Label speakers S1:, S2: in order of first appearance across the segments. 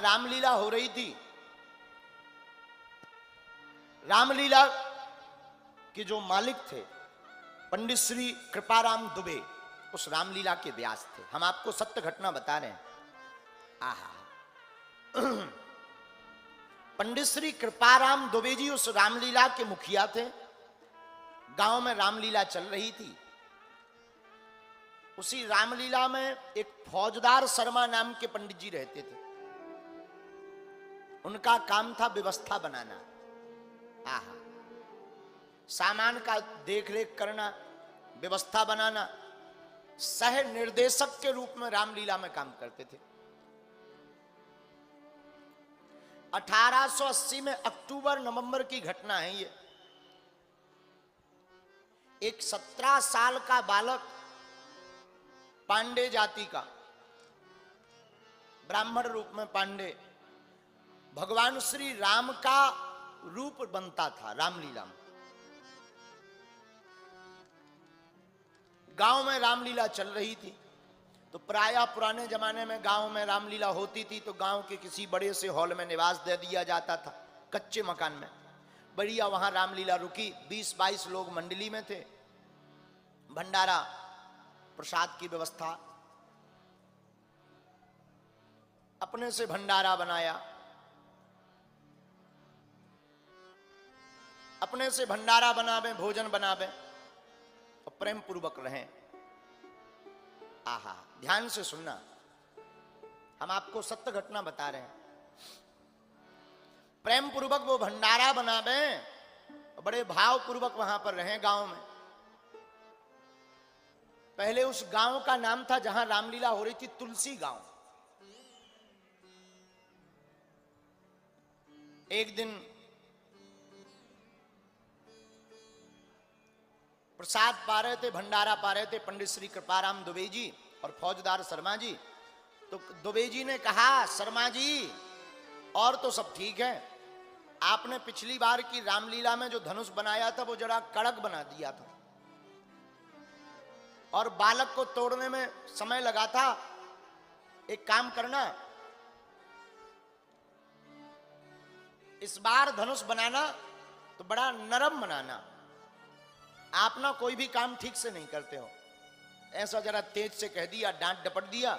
S1: रामलीला हो रही थी, रामलीला के जो मालिक थे पंडित श्री कृपाराम दुबे, उस रामलीला के व्यास थे। हम आपको सत्य घटना बता रहे हैं। आहा पंडित श्री कृपाराम दुबे जी उस रामलीला के मुखिया थे। गांव में रामलीला चल रही थी। उसी रामलीला में एक फौजदार शर्मा नाम के पंडित जी रहते थे। उनका काम था व्यवस्था बनाना, आहा सामान का देखरेख करना, व्यवस्था बनाना। सह निर्देशक के रूप में रामलीला में काम करते थे। 1880 में अक्टूबर नवंबर की घटना है ये। एक 17 साल का बालक, पांडे जाति का, ब्राह्मण रूप में पांडे, भगवान श्री राम का रूप बनता था रामलीला में। गांव में रामलीला चल रही थी। तो प्रायः पुराने जमाने में गांव में रामलीला होती थी तो गांव के किसी बड़े से हॉल में निवास दे दिया जाता था, कच्चे मकान में। बढ़िया वहां रामलीला रुकी। 20-22 लोग मंडली में थे। भंडारा प्रसाद की व्यवस्था, अपने से भंडारा बनाया, अपने से भंडारा बनावे, भोजन बनावे और प्रेम पूर्वक रहें। आहा ध्यान से सुनना, हम आपको सत्य घटना बता रहे हैं। प्रेम पूर्वक वो भंडारा बनावे, बड़े भाव पूर्वक वहां पर रहें गांव में। पहले उस गांव का नाम था जहां रामलीला हो रही थी, तुलसी गांव। एक दिन प्रसाद पा रहे थे, भंडारा पा रहे थे पंडित श्री कृपाराम दुबे जी और फौजदार शर्मा जी। तो दुबे जी ने कहा, शर्मा जी और तो सब ठीक है, आपने पिछली बार की रामलीला में जो धनुष बनाया था वो जरा कड़क बना दिया था और बालक को तोड़ने में समय लगा था। एक काम करना, इस बार धनुष बनाना तो बड़ा नरम बनाना। आप ना कोई भी काम ठीक से नहीं करते हो। ऐसा जरा तेज से कह दिया, डांट डपट दिया।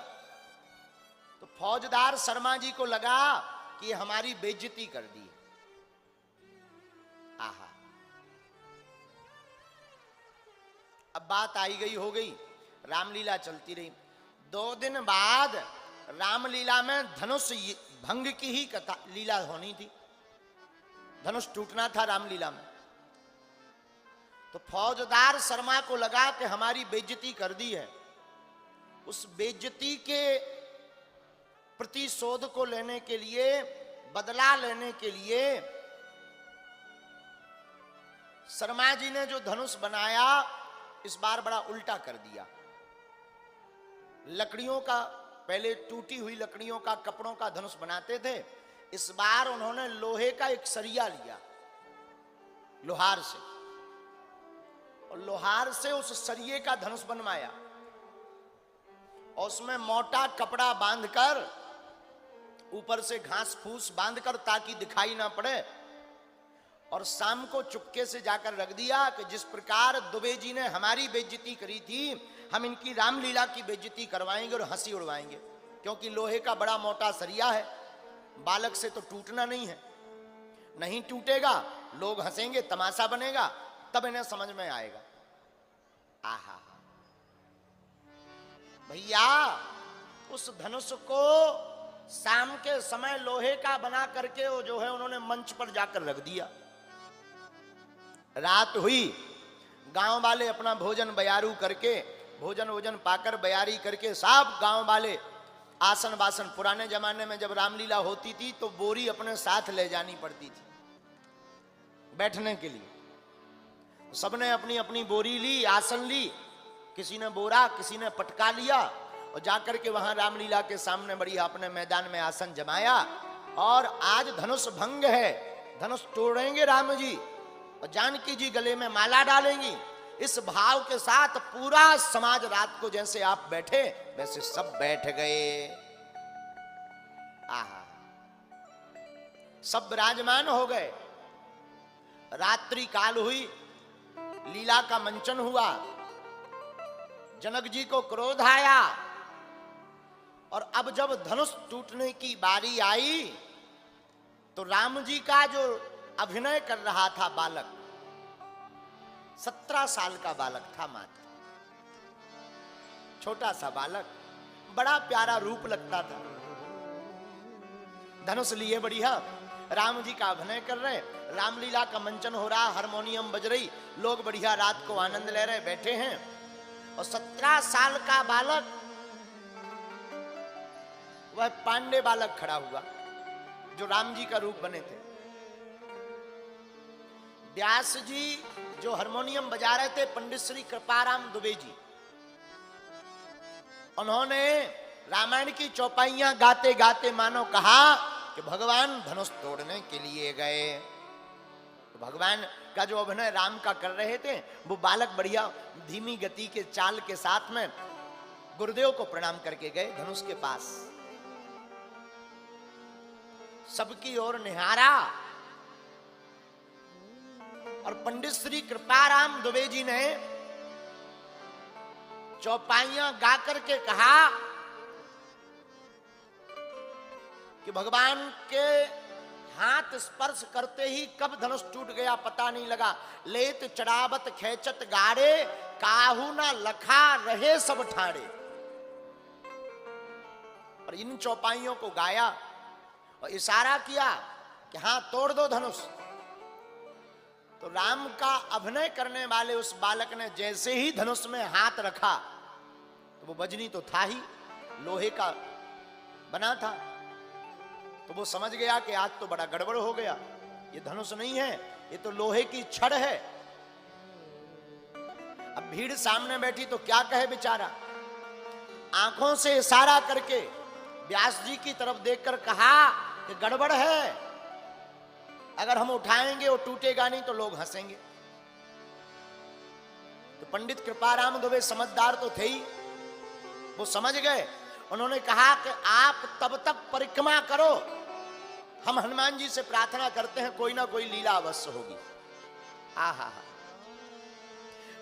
S1: तो फौजदार शर्मा जी को लगा कि ये हमारी बेइज्जती कर दी। आहा अब बात आई गई हो गई, रामलीला चलती रही। 2 दिन बाद रामलीला में धनुष भंग की ही कथा लीला होनी थी। धनुष टूटना था रामलीला में। तो फौजदार शर्मा को लगा कि हमारी बेइज्जती कर दी है। उस बेइज्जती के प्रतिशोध को लेने के लिए, बदला लेने के लिए शर्मा जी ने जो धनुष बनाया इस बार बड़ा उल्टा कर दिया। लकड़ियों का, पहले टूटी हुई लकड़ियों का, कपड़ों का धनुष बनाते थे। इस बार उन्होंने लोहे का एक सरिया लिया, लोहार से, और लोहार से उस सरिये का धनुष बनवाया और उसमें मोटा कपड़ा बांधकर, ऊपर से घास फूस बांधकर ताकि दिखाई ना पड़े, और शाम को चुपके से जाकर रख दिया कि जिस प्रकार दुबे जी ने हमारी बेइज्जती करी थी, हम इनकी रामलीला की बेइज्जती करवाएंगे और हंसी उड़वाएंगे। क्योंकि लोहे का बड़ा मोटा सरिया है, बालक से तो टूटना नहीं है। नहीं टूटेगा, लोग हंसेंगे, तमाशा बनेगा, तब इन्हें समझ में आएगा। आहा भैया, उस धनुष को शाम के समय लोहे का बना करके वो जो है उन्होंने मंच पर जाकर रख दिया। रात हुई, गांव वाले अपना भोजन बयारू करके, भोजन वोजन पाकर बयारी करके, सब गांव वाले आसन बासन, पुराने जमाने में जब रामलीला होती थी तो बोरी अपने साथ ले जानी पड़ती थी बैठने के लिए। सबने अपनी अपनी बोरी ली, आसन ली, किसी ने बोरा, किसी ने पटका लिया और जाकर के वहां रामलीला के सामने बढ़िया अपने मैदान में आसन जमाया। और आज धनुष भंग है, धनुष तोड़ेंगे राम जी और जानकी जी गले में माला डालेंगी। इस भाव के साथ पूरा समाज रात को जैसे आप बैठे वैसे सब बैठ गए। आहा सब विराजमान हो गए। रात्रि काल हुई, लीला का मंचन हुआ। जनक जी को क्रोध आया और अब जब धनुष टूटने की बारी आई तो राम जी का जो अभिनय कर रहा था बालक, 17 साल का बालक था मात्र, छोटा सा बालक, बड़ा प्यारा रूप लगता था। धनुष लिए बढ़िया राम जी का अभिनय कर रहे, रामलीला का मंचन हो रहा, हारमोनियम बज रही, लोग बढ़िया रात को आनंद ले रहे, बैठे हैं। और 17 साल का बालक, वह पांडे बालक खड़ा हुआ जो राम जी का रूप बने थे। व्यास जी जो हारमोनियम बजा रहे थे, पंडित श्री कृपाराम दुबे जी, उन्होंने रामायण की चौपाइयां गाते गाते मानो कहा कि भगवान धनुष तोड़ने के लिए गए। तो भगवान का जो अभिनय राम का कर रहे थे, वो बालक बढ़िया धीमी गति के चाल के साथ में गुरुदेव को प्रणाम करके गए धनुष के पास। सबकी ओर निहारा और पंडित श्री कृपाराम दुबे जी ने चौपाइयां गा करके कहा कि भगवान के हाथ स्पर्श करते ही कब धनुष टूट गया पता नहीं लगा। लेत चढ़ावत खेचत गाड़े, काहू ना लखा रहे सब ठाड़े। और इन चौपाइयों को गाया और इशारा किया कि हां तोड़ दो धनुष। तो राम का अभिनय करने वाले उस बालक ने जैसे ही धनुष में हाथ रखा, तो वो वजनी तो था ही, लोहे का बना था, तो वो समझ गया कि आज तो बड़ा गड़बड़ हो गया, ये धनुष नहीं है, ये तो लोहे की छड़ है। अब भीड़ सामने बैठी तो क्या कहे बेचारा, आंखों से इशारा करके व्यास जी की तरफ देखकर कहा कि गड़बड़ है, अगर हम उठाएंगे वो टूटेगा नहीं तो लोग हंसेंगे। तो पंडित कृपाराम दुबे समझदार तो थे ही, वो समझ गए। उन्होंने कहा कि आप तब तक परिक्रमा करो, हम हनुमान जी से प्रार्थना करते हैं कोई ना कोई लीला अवश्य होगी। आहा,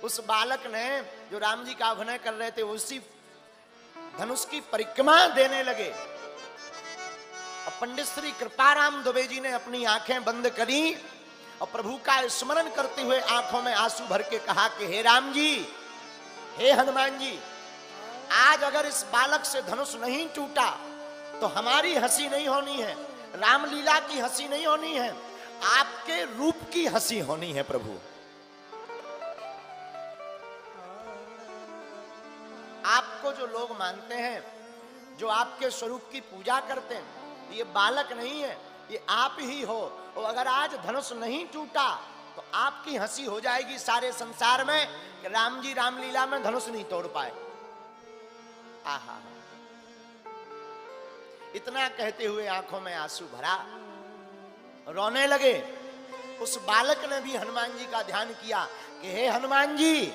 S1: उस बालक ने जो राम जी का अभिनय कर रहे थे उसी धनुष की परिक्रमा देने लगे। अब पंडित श्री कृपाराम दुबे जी ने अपनी आंखें बंद करी और प्रभु का स्मरण करते हुए आंखों में आंसू भर के कहा कि हे राम जी, हे हनुमान जी, आज अगर इस बालक से धनुष नहीं टूटा तो हमारी हंसी नहीं होनी है, रामलीला की हंसी नहीं होनी है, आपके रूप की हंसी होनी है प्रभु। आपको जो लोग मानते हैं, जो आपके स्वरूप की पूजा करते हैं, ये बालक नहीं है, ये आप ही हो। और अगर आज धनुष नहीं टूटा तो आपकी हंसी हो जाएगी सारे संसार में कि राम जी रामलीला में धनुष नहीं तोड़ पाए। आहा, इतना कहते हुए आंखों में आंसू भरा, रोने लगे। उस बालक ने भी हनुमान जी का ध्यान किया कि हे हनुमान जी,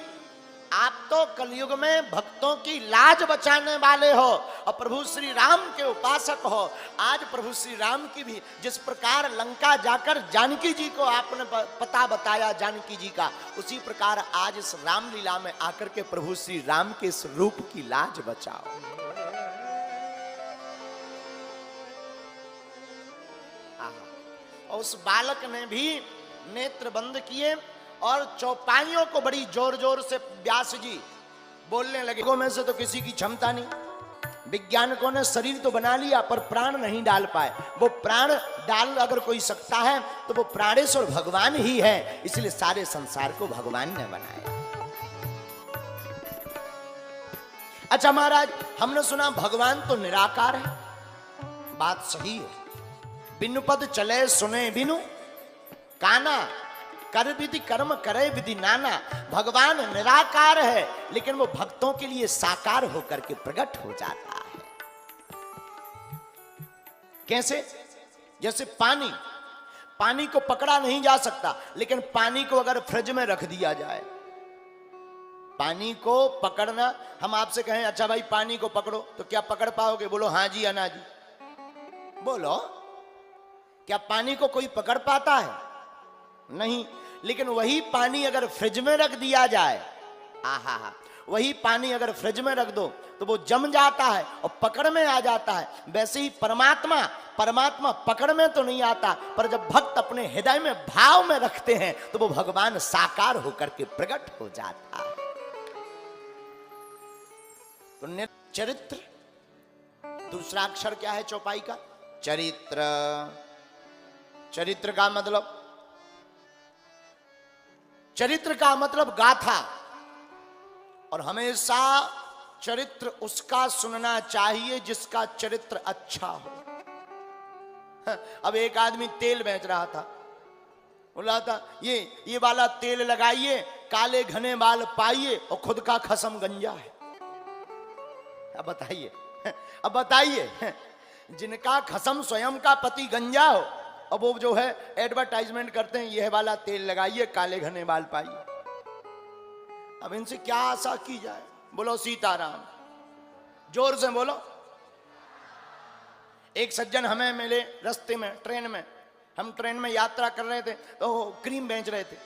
S1: आप तो कलयुग में भक्तों की लाज बचाने वाले हो और प्रभु श्री राम के उपासक हो। आज प्रभु श्री राम की भी जिस प्रकार लंका जाकर जानकी जी को आपने पता बताया जानकी जी का, उसी प्रकार आज इस रामलीला में आकर के प्रभु श्री राम के इस रूप की लाज बचाओ। और उस बालक ने भी नेत्र बंद किए और चौपाइयों को बड़ी जोर जोर से व्यास जी बोलने लगे। लोगों में से तो किसी की क्षमता नहीं, वैज्ञानिकों ने शरीर तो बना लिया पर प्राण नहीं डाल पाए। वो प्राण डाल अगर कोई सकता है तो वो प्राणेश्वर भगवान ही है, इसलिए सारे संसार को भगवान ने बनाया। अच्छा महाराज, हमने सुना भगवान तो निराकार है, बात सही है। बिनु पद चले सुने बिनु काना, कर विधि कर्म करे विधि नाना। भगवान निराकार है लेकिन वो भक्तों के लिए साकार होकर के प्रकट हो जाता है। कैसे? जैसे पानी, पानी को पकड़ा नहीं जा सकता, लेकिन पानी को अगर फ्रिज में रख दिया जाए, पानी को पकड़ना, हम आपसे कहें अच्छा भाई पानी को पकड़ो, तो क्या पकड़ पाओगे? बोलो हाँ जी अना जी, बोलो। क्या पानी को कोई पकड़ पाता है? नहीं। लेकिन वही पानी अगर फ्रिज में रख दिया जाए, आहा, वही पानी अगर फ्रिज में रख दो तो वो जम जाता है और पकड़ में आ जाता है। वैसे ही परमात्मा पकड़ में तो नहीं आता, पर जब भक्त अपने हृदय में भाव में रखते हैं तो वो भगवान साकार होकर के प्रकट हो जाता है। तो चरित्र, दूसरा अक्षर क्या है चौपाई का? चरित्र। चरित्र का मतलब, चरित्र का मतलब गाथा। और हमेशा चरित्र उसका सुनना चाहिए जिसका चरित्र अच्छा हो। अब एक आदमी तेल बेच रहा था, बोला था ये वाला तेल लगाइए, काले घने बाल पाइए और खुद का खसम गंजा है। अब बताइए जिनका खसम स्वयं का पति गंजा हो, अब वो जो है एडवर्टाइजमेंट करते हैं यह वाला तेल लगाइए, काले घने बाल पाइए। अब इनसे क्या आशा की जाए? बोलो सीताराम, जोर से बोलो। एक सज्जन हमें मिले रास्ते में, ट्रेन में, हम ट्रेन में यात्रा कर रहे थे तो क्रीम बेच रहे थे।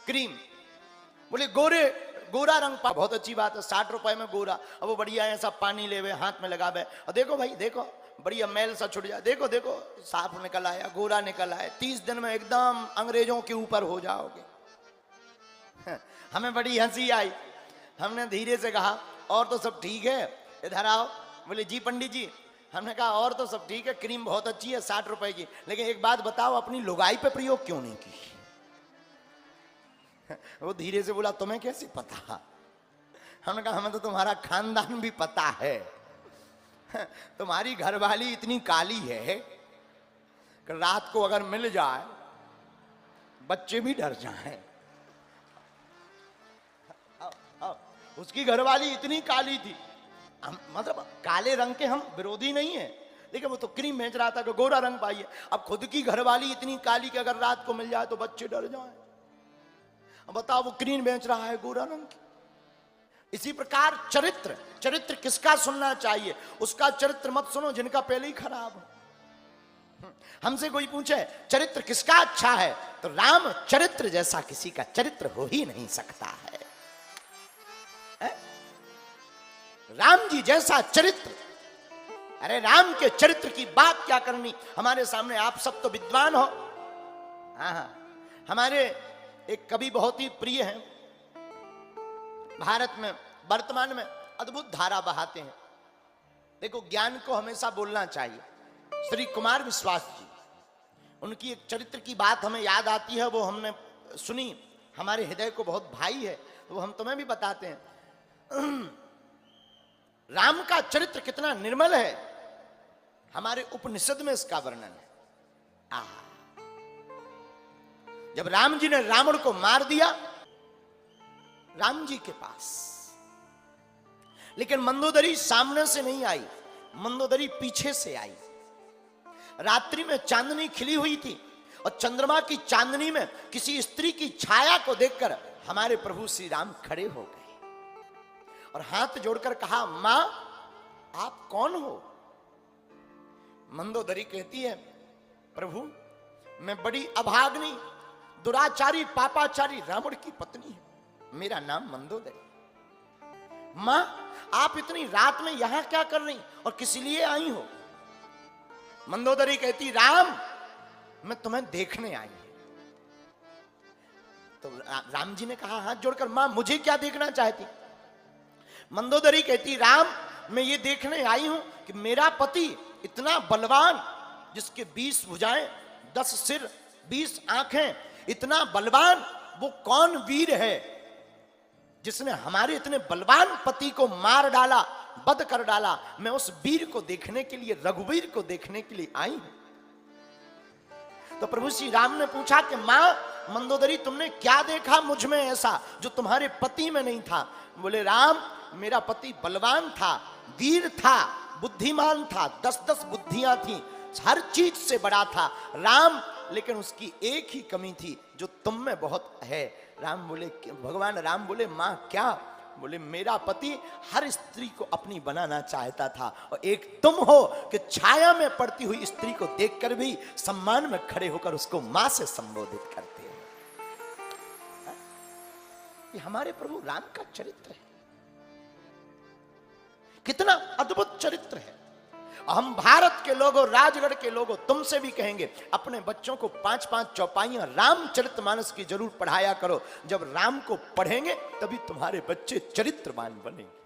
S1: क्रीम बोले गोरा रंग पा, बहुत अच्छी बात है, 60 रुपए में गोरा। अब वो बढ़िया ऐसा पानी ले वे, हाथ में लगावे और देखो भाई देखो बढ़िया मैल सा छुट जाए, देखो देखो साफ निकल आया, गोरा निकल आया, 30 दिन में एकदम अंग्रेजों के ऊपर हो जाओगे। हमें बड़ी हंसी आई। हमने धीरे से कहा और तो सब ठीक है, इधर आओ। बोले जी पंडित जी। हमने कहा और तो सब ठीक है, क्रीम बहुत अच्छी है 60 रुपए की, लेकिन एक बात बताओ, अपनी लुगाई पे प्रयोग क्यों नहीं की? वो धीरे से बोला तुम्हें कैसे पता? हमने कहा हमें तो तुम्हारा खानदान भी पता है। तुम्हारी घरवाली इतनी काली है कि रात को अगर मिल जाए बच्चे भी डर जाएं। उसकी घरवाली इतनी काली थी, मतलब काले रंग के हम विरोधी नहीं है, लेकिन वो तो क्रीम बेच रहा था कि गोरा रंग पाइए। अब खुद की घरवाली इतनी काली कि अगर रात को मिल जाए तो बच्चे डर जाएं। अब बताओ वो क्रीम बेच रहा है गोरा रंग की। इसी प्रकार चरित्र किसका सुनना चाहिए? उसका चरित्र मत सुनो जिनका पहले ही खराब हो। हमसे कोई पूछे चरित्र किसका अच्छा है, तो राम चरित्र जैसा किसी का चरित्र हो ही नहीं सकता है। राम जी जैसा चरित्र, अरे राम के चरित्र की बात क्या करनी। हमारे सामने आप सब तो विद्वान हो। हाँ, हमारे एक कवि बहुत ही प्रिय हैं, भारत में वर्तमान में अद्भुत धारा बहाते हैं। देखो ज्ञान को हमेशा बोलना चाहिए। श्री कुमार विश्वास जी, उनकी एक चरित्र की बात हमें याद आती है, वो हमने सुनी, हमारे हृदय को बहुत भाई है, वो हम तुम्हें भी बताते हैं। राम का चरित्र कितना निर्मल है, हमारे उपनिषद में इसका वर्णन है। जब राम जी ने रावण को मार दिया, राम जी के पास, लेकिन मंदोदरी सामने से नहीं आई, मंदोदरी पीछे से आई। रात्रि में चांदनी खिली हुई थी और चंद्रमा की चांदनी में किसी स्त्री की छाया को देखकर हमारे प्रभु श्री राम खड़े हो गए और हाथ जोड़कर कहा, मां आप कौन हो? मंदोदरी कहती है, प्रभु मैं बड़ी अभाग्नि, दुराचारी, पापाचारी रावण की पत्नी है, मेरा नाम मंदोदरी। मां आप इतनी रात में यहां क्या कर रही और किस लिए आई हो? मंदोदरी कहती, राम मैं तुम्हें देखने आई हूं। तो राम जी ने कहा हाथ जोड़कर, मां मुझे क्या देखना चाहती? मंदोदरी कहती, राम मैं ये देखने आई हूं कि मेरा पति इतना बलवान, जिसके 20 भुजाएं, 10 सिर, 20 आंखें, इतना बलवान, वो कौन वीर है जिसने हमारे इतने बलवान पति को मार डाला, वध कर डाला? मैं उस वीर को देखने के लिए, रघुवीर को देखने के लिए आई हूं। तो प्रभु श्री राम ने पूछा कि मां मंदोदरी तुमने क्या देखा मुझ में ऐसा जो तुम्हारे पति में नहीं था? बोले, राम मेरा पति बलवान था, वीर था, बुद्धिमान था, 10-10 बुद्धियां थी, हर चीज से बड़ा था राम, लेकिन उसकी एक ही कमी थी जो तुम में बहुत है। राम बोले, भगवान राम बोले, मां क्या? बोले मेरा पति हर स्त्री को अपनी बनाना चाहता था और एक तुम हो कि छाया में पड़ती हुई स्त्री को देखकर भी सम्मान में खड़े होकर उसको मां से संबोधित करते हो। ये हमारे प्रभु राम का चरित्र है, कितना अद्भुत चरित्र है। हम भारत के लोगों, राजगढ़ के लोगों, तुमसे भी कहेंगे अपने बच्चों को 5-5 चौपाइयां रामचरितमानस की जरूर पढ़ाया करो। जब राम को पढ़ेंगे तभी तुम्हारे बच्चे चरित्रवान बनेंगे।